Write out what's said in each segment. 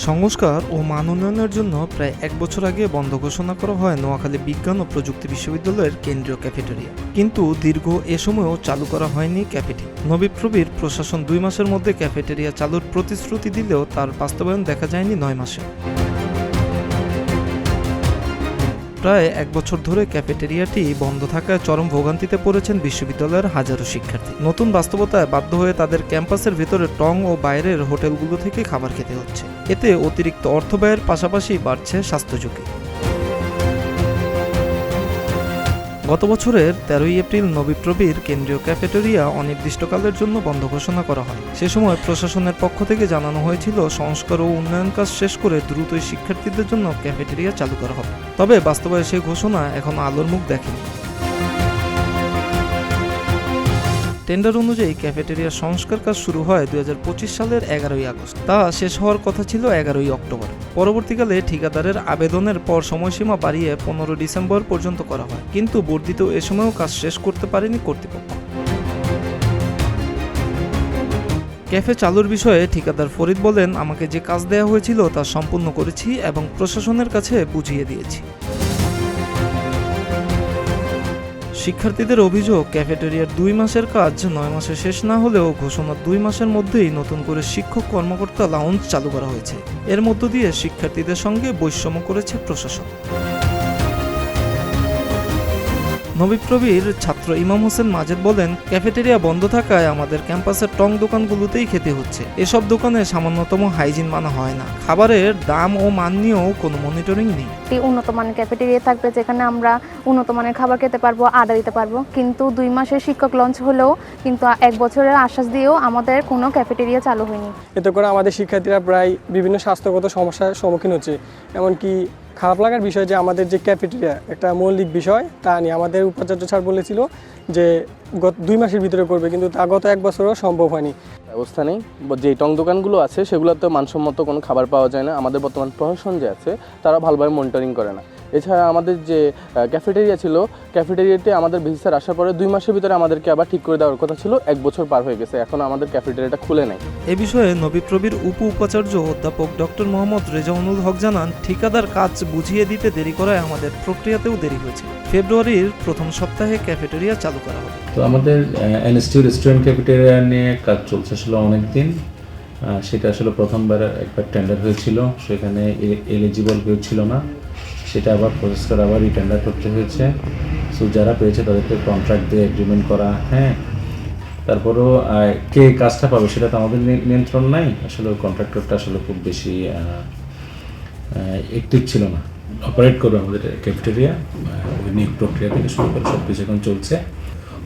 সংস্কার ও মান উন্নয়নের জন্য প্রায় ১ বছর আগে বন্ধ ঘোষণা করা হয় নোয়াখালী বিজ্ঞান ও প্রযুক্তি বিশ্ববিদ্যালয়ের কেন্দ্রীয় ক্যাফেটেরিয়া। কিন্তু দীর্ঘ এ সময়ও চালু করা হয়নি ক্যাফেটি। নবীপ্রবীর প্রশাসন ২ মাসের মধ্যে ক্যাফেটেরিয়া চালুর প্রতিশ্রুতি দিলেও তার বাস্তবায়ন দেখা যায়নি ৯ মাসে। প্রায় ১ বছর ধরে ক্যাফেটেরিয়াটি বন্ধ থাকায় চরম ভোগান্তিতে পড়েছেন বিশ্ববিদ্যালয়ের হাজারো শিক্ষার্থী। নতুন বাস্তবতায় বাধ্য হয়ে তাদের ক্যাম্পাসের ভেতরে টং ও বাইরের হোটেলগুলো থেকে খাবার খেতে হচ্ছে। এতে অতিরিক্ত অর্থ ব্যয়ের পাশাপাশি বাড়ছে স্বাস্থ্য ঝুঁকি। গত বছরের ১৩ এপ্রিল নবীপ্রবীর কেন্দ্রীয় ক্যাফেটেরিয়া অনির্দিষ্টকালের জন্য বন্ধ ঘোষণা করা হয়। সে সময় প্রশাসনের পক্ষ থেকে জানানো হয়েছিল সংস্কার ও উন্নয়ন কাজ শেষ করে দ্রুতই শিক্ষার্থীদের জন্য ক্যাফেটেরিয়া চালু করা হবে। তবে বাস্তবে সেই ঘোষণা এখনো আলোর মুখ দেখেনি। টেন্ডার অনুযায়ী ক্যাফেটেরিয়া সংস্কার কাজ শুরু হয় ২০২৫ সালের ১১ই আগস্ট। তা শেষ হওয়ার কথা ছিল ১১ই অক্টোবর। পরবর্তীকালে ঠিকাদারের আবেদনের পর সময়সীমা বাড়িয়ে ১৫ ডিসেম্বর পর্যন্ত করা হয়, কিন্তু বর্ধিত এ সময়ও কাজ শেষ করতে পারেনি কর্তৃপক্ষ। ক্যাফে চালুর বিষয়ে ঠিকাদার ফরিদ বলেন, আমাকে যে কাজ দেওয়া হয়েছিল তা সম্পূর্ণ করেছি এবং প্রশাসনের কাছে বুঝিয়ে দিয়েছি। শিক্ষার্থীদের অভিযোগ, ক্যাফেটেরিয়ার ২ মাসের কাজ ৯ মাসে শেষ না হলেও ঘোষণার ২ মাসের মধ্যেই নতুন করে শিক্ষক কর্মকর্তা লাউঞ্জ চালু করা হয়েছে। এর মধ্য দিয়ে শিক্ষার্থীদের সঙ্গে বৈষম্য করেছে প্রশাসন। নবীপ্রবীর ছাত্র ইমাম হোসেন মাজেদ বলেন, ক্যাফেটেরিয়া বন্ধ থাকায় আমাদের ক্যাম্পাসের টং দোকানগুলোতেই খেতে হচ্ছে। এসব দোকানে সামান্যতম হাইজিন মানা হয় না। খাবারের দাম ও মান নিয়েও কোনো মনিটরিং নেই। উন্নত মানের ক্যাফেটেরিয়া থাকবে যেখানে আমরা উন্নত মানের খাবার খেতে পারবো, আড্ডা দিতে পারবো। কিন্তু ২ মাসের শিক্ষক লঞ্চ হলেও কিন্তু ১ বছরের আশ্বাস দিয়েও আমাদের কোনো ক্যাফেটেরিয়া চালু হয়নি। এতে করে আমাদের শিক্ষার্থীরা প্রায় বিভিন্ন স্বাস্থ্যগত সমস্যার সম্মুখীন হচ্ছে। এমনকি খারাপ লাগার বিষয় যে আমাদের যে ক্যাফেটেরিয়া একটা মৌলিক বিষয় তা নিয়ে আমাদের উপাচার্য স্যার বলেছিল যে গত ২ মাসের ভিতরে করবে, কিন্তু তা গত ১ বছরও সম্ভব হয়নি। ব্যবস্থা নেই। যে টং দোকানগুলো আছে সেগুলোতে মানসম্মত কোনো খাবার পাওয়া যায় না। আমাদের বর্তমান প্রশাসন যে আছে তারা ভালোভাবে মনিটরিং করে না। এছাড়া আমাদের যে ক্যাফেটেরিয়া ছিল, ক্যাফেটেরিয়াতে আমাদের ভিসি স্যার আসার পরে ২ মাসের ভিতরে আমাদেরকে আবার ঠিক করে দেওয়ার কথা ছিল। ১ বছর পার হয়ে গেছে, এখনও আমাদের ক্যাফেটেরিয়াটা খুলে নেই। এ বিষয়ে নবীপ্রবীর উপাচার্য অধ্যাপক ডক্টর মোহাম্মদ রেজাউনুল হক জানান, ঠিকাদার কাজ বুঝিয়ে দিতে দেরি করায় আমাদের প্রক্রিয়াতেও দেরি হয়েছে। ফেব্রুয়ারির প্রথম সপ্তাহে ক্যাফেটেরিয়া চালু করা হবে। তো আমাদের এনএসটিউ রেস্টুরেন্ট ক্যাফেটেরিয়া নিয়ে কাজ চলছে আসলে অনেকদিন। সেটা আসলে প্রথমবার একবার টেন্ডার হয়েছিল, সেখানে এলিজিবল কেউ ছিল না। সেটা আবার প্রসেস করে আবার রিটেন্ডার করতে হয়েছে। সো যারা পেয়েছে তাদেরকে কন্ট্রাক্ট দিয়ে এগ্রিমেন্ট করা। তারপরেও কে কাজটা পাবে সেটা তো আমাদের নিয়ন্ত্রণ নাই। আসলে ওই কন্ট্রাক্টরটা আসলে খুব বেশি অ্যাক্টিভ ছিল না। অপারেট করবে আমাদের ক্যাফেটেরিয়া, ওই নিয়োগ প্রক্রিয়া থেকে শুরু করে সব কিছু এখন চলছে।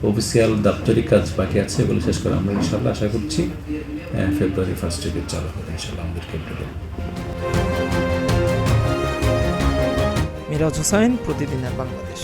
অফিসিয়াল দাপ্তরিক কাজ বাকি আছে, এগুলো শেষ করে আমরা ইনশাল্লাহ আশা করছি ফেব্রুয়ারি ফার্স্ট উইকে চালু হবে ইনশাল্লাহ আমাদের ক্যাফেটেরিয়া। মিরাজ হোসাইন, প্রতিদিনের বাংলাদেশ।